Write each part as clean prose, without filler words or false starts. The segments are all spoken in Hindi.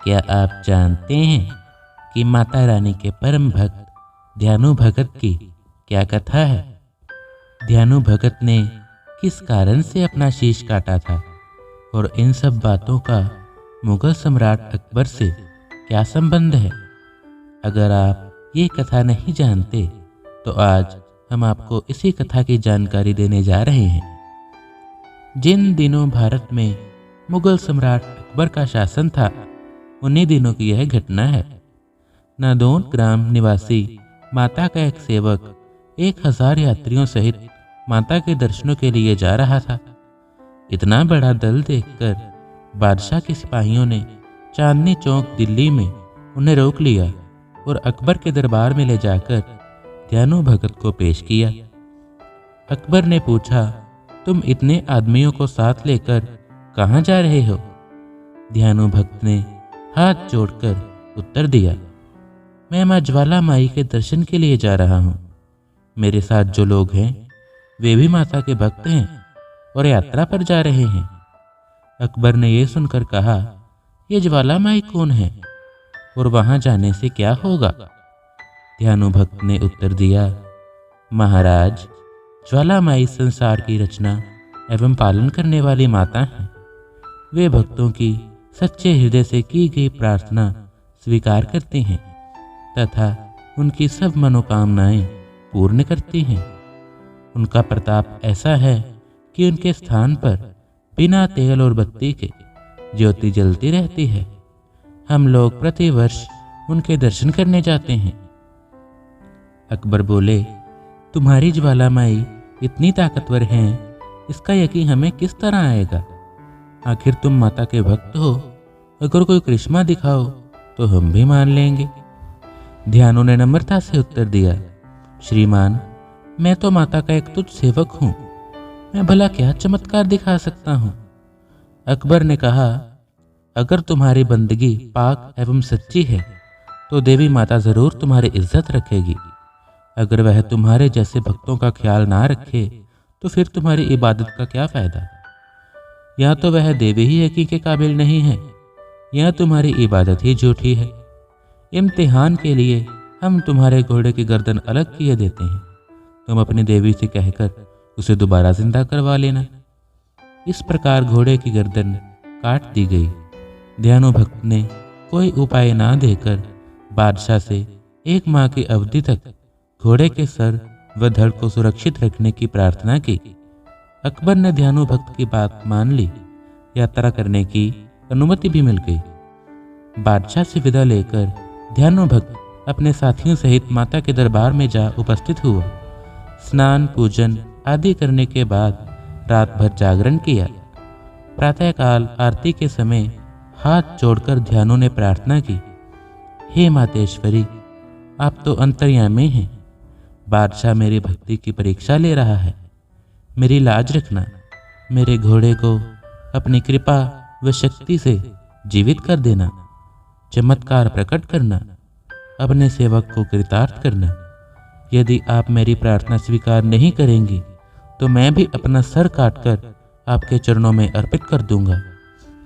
क्या आप जानते हैं कि माता रानी के परम भक्त ध्यानु भगत की क्या कथा है? ध्यानु भगत ने किस कारण से अपना शीश काटा था और इन सब बातों का मुगल सम्राट अकबर से क्या संबंध है? अगर आप ये कथा नहीं जानते तो आज हम आपको इसी कथा की जानकारी देने जा रहे हैं। जिन दिनों भारत में मुगल सम्राट अकबर का शासन था, उन्हीं दिनों की यह घटना है। नादौन ग्राम निवासी माता का एक सेवक 1000 यात्रियों सहित माता के दर्शनों के लिए जा रहा था। इतना बड़ा दल देखकर बादशाह के सिपाहियों ने चांदनी चौक दिल्ली में उन्हें रोक लिया और अकबर के दरबार में ले जाकर ध्यानु भगत को पेश किया। अकबर ने पूछा, तुम इतने आदमियों को साथ लेकर कहाँ जा रहे हो? ध्यानु भक्त ने हाथ जोड़कर उत्तर दिया, मैं माँ ज्वाला माई के दर्शन के लिए जा रहा हूँ। मेरे साथ जो लोग हैं वे भी माता के भक्त हैं और यात्रा पर जा रहे हैं। अकबर ने यह सुनकर कहा, ये ज्वाला माई कौन है और वहां जाने से क्या होगा? ध्यानु भक्त ने उत्तर दिया, महाराज, ज्वाला माई संसार की रचना एवं पालन करने वाली माता हैं। वे भक्तों की सच्चे हृदय से की गई प्रार्थना स्वीकार करती हैं तथा उनकी सब मनोकामनाएं पूर्ण करती हैं। उनका प्रताप ऐसा है कि उनके स्थान पर बिना तेल और बत्ती के ज्योति जलती रहती है। हम लोग प्रतिवर्ष उनके दर्शन करने जाते हैं। अकबर बोले, तुम्हारी ज्वाला माई इतनी ताकतवर हैं, इसका यकीन हमें किस तरह आएगा? आखिर तुम माता के भक्त हो, अगर कोई करिश्मा दिखाओ तो हम भी मान लेंगे। ध्यानु ने नम्रता से उत्तर दिया, श्रीमान, मैं तो माता का एक तुच्छ सेवक हूँ, मैं भला क्या चमत्कार दिखा सकता हूँ? अकबर ने कहा, अगर तुम्हारी बंदगी पाक एवं सच्ची है तो देवी माता जरूर तुम्हारी इज्जत रखेगी। अगर वह तुम्हारे जैसे भक्तों का ख्याल ना रखे तो फिर तुम्हारी इबादत का क्या फायदा? या तो वह देवी ही यकीन के काबिल नहीं है या तुम्हारी इबादत ही झूठी है। इम्तिहान के लिए हम तुम्हारे घोड़े की गर्दन अलग किए देते हैं। तुम अपनी देवी से कहकर उसे दोबारा जिंदा करवा लेना। इस प्रकार घोड़े की गर्दन काट दी गई। ध्यानु भक्त ने कोई उपाय ना देकर बादशाह से 1 माह की अवधि तक घोड़े के सर व धड़ को सुरक्षित रखने की प्रार्थना की। अकबर ने ध्यानु भक्त की बात मान ली। यात्रा करने की अनुमति भी मिल गई। बादशाह से विदा लेकर ध्यानु भक्त अपने साथियों सहित माता के दरबार में जा उपस्थित हुआ। स्नान पूजन आदि करने के बाद रात भर जागरण किया। प्रातःकाल आरती के समय हाथ जोड़कर ध्यानु ने प्रार्थना की, हे मातेश्वरी, आप तो अंतर्यामी हैं। बादशाह मेरी भक्ति की परीक्षा ले रहा है। मेरी लाज रखना। मेरे घोड़े को अपनी कृपा व शक्ति से जीवित कर देना। चमत्कार प्रकट करना। अपने सेवक को कृतार्थ करना। यदि आप मेरी प्रार्थना स्वीकार नहीं करेंगी तो मैं भी अपना सर काटकर आपके चरणों में अर्पित कर दूंगा,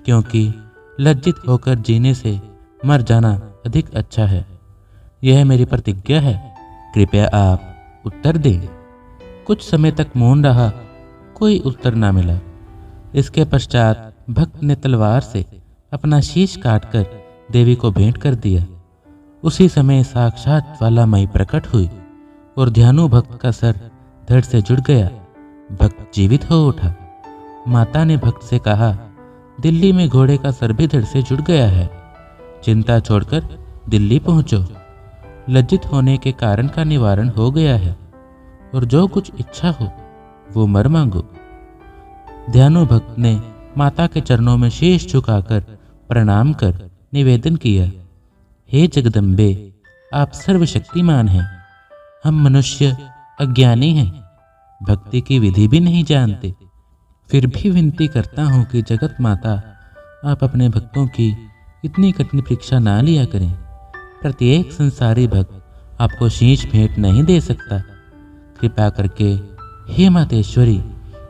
क्योंकि लज्जित होकर जीने से मर जाना अधिक अच्छा है। यह मेरी प्रतिज्ञा है। कृपया आप उत्तर दें। कुछ समय तक मौन रहा, कोई उत्तर ना मिला। इसके पश्चात भक्त ने तलवार से अपना शीश काटकर देवी को भेंट कर दिया। उसी समय साक्षात ज्वाला माई प्रकट हुई और ध्यानु भक्त का सर धड़ से जुड़ गया। भक्त जीवित हो उठा। माता ने भक्त से कहा, दिल्ली में घोड़े का सर भी धड़ से जुड़ गया है। चिंता छोड़कर दिल्ली पहुंचो। लज्जित होने के कारण का निवारण हो गया है और जो कुछ इच्छा हो वो वर मांगो। ध्यानु भक्त ने माता के चरणों में शीश झुकाकर प्रणाम कर निवेदन किया, हे जगदम्बे, आप सर्वशक्तिमान हैं। हम मनुष्य अज्ञानी हैं, भक्ति की विधि भी नहीं जानते। फिर भी विनती करता हूँ कि जगत माता, आप अपने भक्तों की इतनी कठिन परीक्षा ना लिया करें। प्रत्येक संसारी भक्त आपको शीश भेंट नहीं दे सकता। कृपा करके हे मातेश्वरी,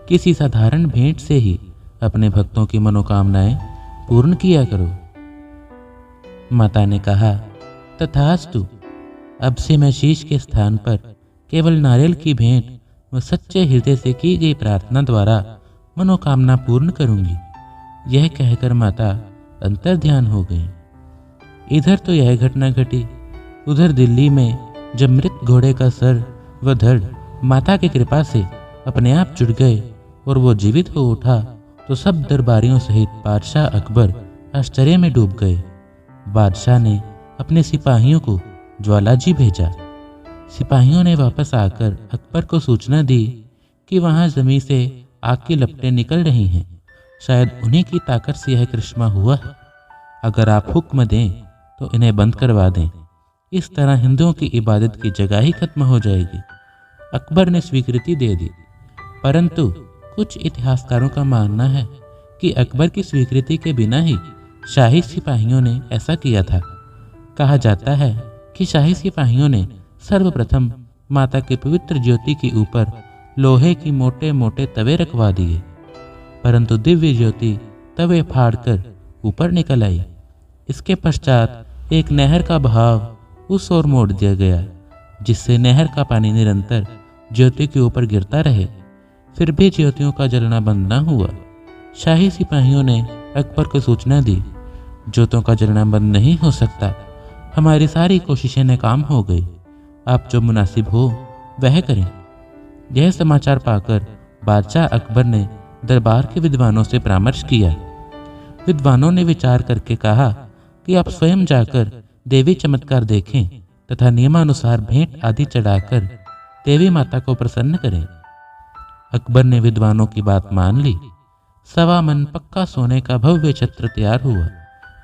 किसी साधारण भेंट से ही अपने भक्तों की मनोकामनाएं पूर्ण किया करो। माता ने कहा, तथास्तु। अब से मैं शीश के स्थान पर केवल नारियल की भेंट व सच्चे हृदय से की गई प्रार्थना द्वारा मनोकामना पूर्ण करूंगी। यह कहकर माता अंतर ध्यान हो गई। इधर तो यह घटना घटी, उधर दिल्ली में जब मृत घोड़े का सर व धड़ माता की कृपा से अपने आप जुड़ गए और वो जीवित हो उठा तो सब दरबारियों सहित बादशाह अकबर आश्चर्य में डूब गए। बादशाह ने अपने सिपाहियों को ज्वालाजी भेजा। सिपाहियों ने वापस आकर अकबर को सूचना दी कि वहां जमीन से आग की लपटें निकल रही हैं। शायद उन्हीं की ताकत से यह करिश्मा हुआ है। अगर आप हुक्म दें तो इन्हें बंद करवा दें। इस तरह हिंदुओं की इबादत की जगह ही खत्म हो जाएगी। अकबर ने स्वीकृति दे दी, परंतु कुछ इतिहासकारों का मानना है कि अकबर की स्वीकृति के बिना ही शाही सिपाहियों ने ऐसा किया था। कहा जाता है कि शाही सिपाहियों ने सर्वप्रथम माता के पवित्र ज्योति के ऊपर लोहे की मोटे मोटे तवे रखवा दिए, परंतु दिव्य ज्योति तवे फाड़कर ऊपर निकल आई। इसके पश्चात एक नहर का बहाव उस ओर मोड़ दिया गया, जिससे नहर का पानी निरंतर ज्योति के ऊपर गिरता रहे। फिर भी ज्योतियों का जलना बंद न हुआ। शाही सिपाहियों ने अकबर को सूचना दी, ज्योतियों का जलना बंद नहीं हो सकता, हमारी सारी कोशिशें नाकाम हो गई। आप जो मुनासिब हो वह करें। यह समाचार पाकर बादशाह अकबर ने दरबार के विद्वानों से परामर्श किया। विद्वानों ने विचार करके कहा कि आप स्वयं जाकर देवी चमत्कार देखें तथा नियमानुसार भेंट आदि चढ़ाकर देवी माता को प्रसन्न करें। अकबर ने विद्वानों की बात मान ली। 1.25 मन पक्का सोने का भव्य छत्र तैयार हुआ।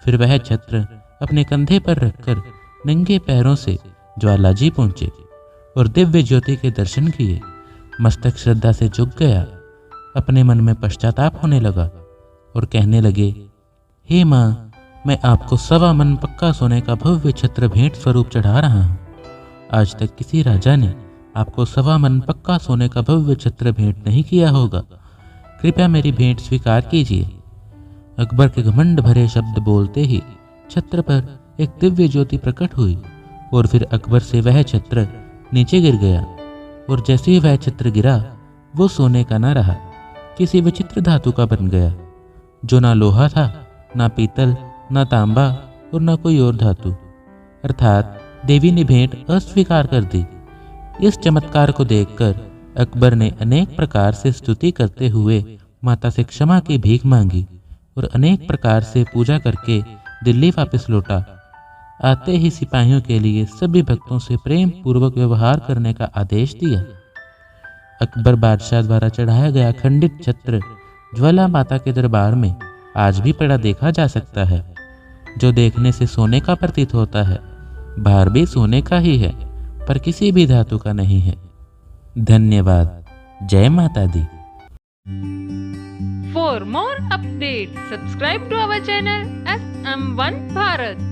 फिर वह छत्र अपने कंधे पर रखकर नंगे पैरों से ज्वालाजी पहुंचे और दिव्य ज्योति के दर्शन किए। मस्तक श्रद्धा से झुक गया। अपने मन में पश्चाताप होने लगा और कहने लगे, हे माँ, मैं आपको 1.25 मन पक्का सोने का भव्य छत्र भेंट स्वरूप चढ़ा रहा हूँ। आज तक किसी राजा ने आपको 1.25 मन पक्का सोने का भव्य छत्र भेंट नहीं किया होगा। कृपया मेरी भेंट स्वीकार कीजिए। अकबर के घमंड भरे शब्द बोलते ही छत्र पर एक दिव्य ज्योति प्रकट हुई और फिर अकबर से वह छत्र नीचे गिर गया। और जैसे ही वह छत्र गिरा वो सोने का न रहा, किसी विचित्र धातु का बन गया, जो ना लोहा था, ना पीतल, ना तांबा और ना कोई और धातु। अर्थात देवी ने भेंट अस्वीकार कर दी। इस चमत्कार को देखकर अकबर ने अनेक प्रकार से स्तुति करते हुए माता से क्षमा की भीख मांगी और अनेक प्रकार से पूजा करके दिल्ली वापस लौटा। आते ही सिपाहियों के लिए सभी भक्तों से प्रेम पूर्वक व्यवहार करने का आदेश दिया। अकबर बादशाह द्वारा चढ़ाया गया खंडित छत्र ज्वाला माता के दरबार में आज भी पड़ा देखा जा सकता है, जो देखने से सोने का प्रतीत होता है। भार भी सोने का ही है, पर किसी भी धातु का नहीं है। धन्यवाद। जय माता दी। For more updates, subscribe to our channel SM1 Bharat.